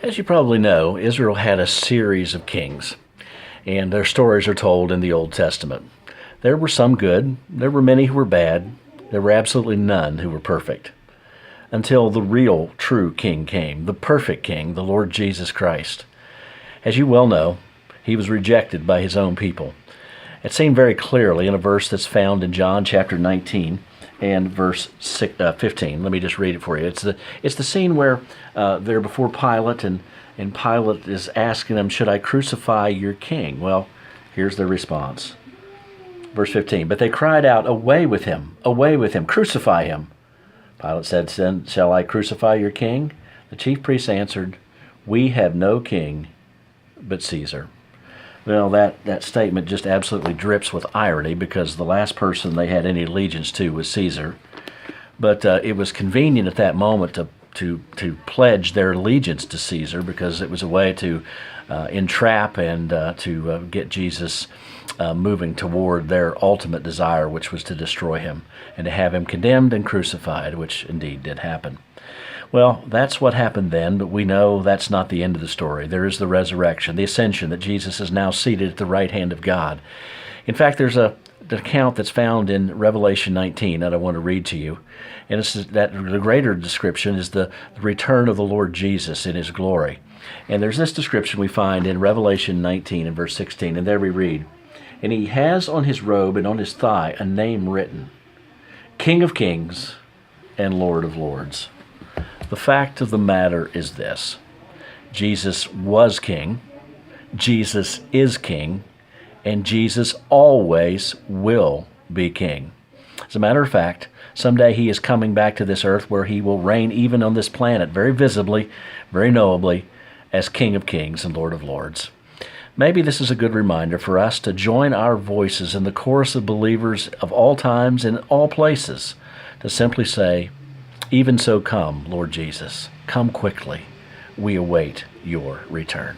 As you probably know, Israel had a series of kings, and their stories are told in the Old Testament. There were some good, there were many who were bad, there were absolutely none who were perfect. Until the real, true king came, the perfect king, the Lord Jesus Christ. As you well know, he was rejected by his own people. It's seen very clearly in a verse that's found in John chapter 19 and verse 15. Let me just read it for you. It's the scene where they're before Pilate, and Pilate is asking them, "Should I crucify your king?" Well, here's their response. Verse 15, "But they cried out, 'Away with him! Away with him! Crucify him!' Pilate said, 'Shall I crucify your king?' The chief priests answered, 'We have no king but Caesar.'" Well, that statement just absolutely drips with irony, because the last person they had any allegiance to was Caesar. But it was convenient at that moment to pledge their allegiance to Caesar, because it was a way to entrap and to get Jesus moving toward their ultimate desire, which was to destroy him and to have him condemned and crucified, which indeed did happen. Well, that's what happened then, but we know that's not the end of the story. There is the resurrection, the ascension, that Jesus is now seated at the right hand of God. In fact, there's an account that's found in Revelation 19 that I want to read to you. And it's that the greater description is the return of the Lord Jesus in his glory. And there's this description we find in Revelation 19 and verse 16, and there we read, "And he has on his robe and on his thigh a name written, King of Kings and Lord of Lords." The fact of the matter is this: Jesus was king, Jesus is king, and Jesus always will be king. As a matter of fact, someday he is coming back to this earth, where he will reign even on this planet very visibly, very knowably, as King of Kings and Lord of Lords. Maybe this is a good reminder for us to join our voices in the chorus of believers of all times and all places to simply say, "Even so come, Lord Jesus, come quickly. We await your return."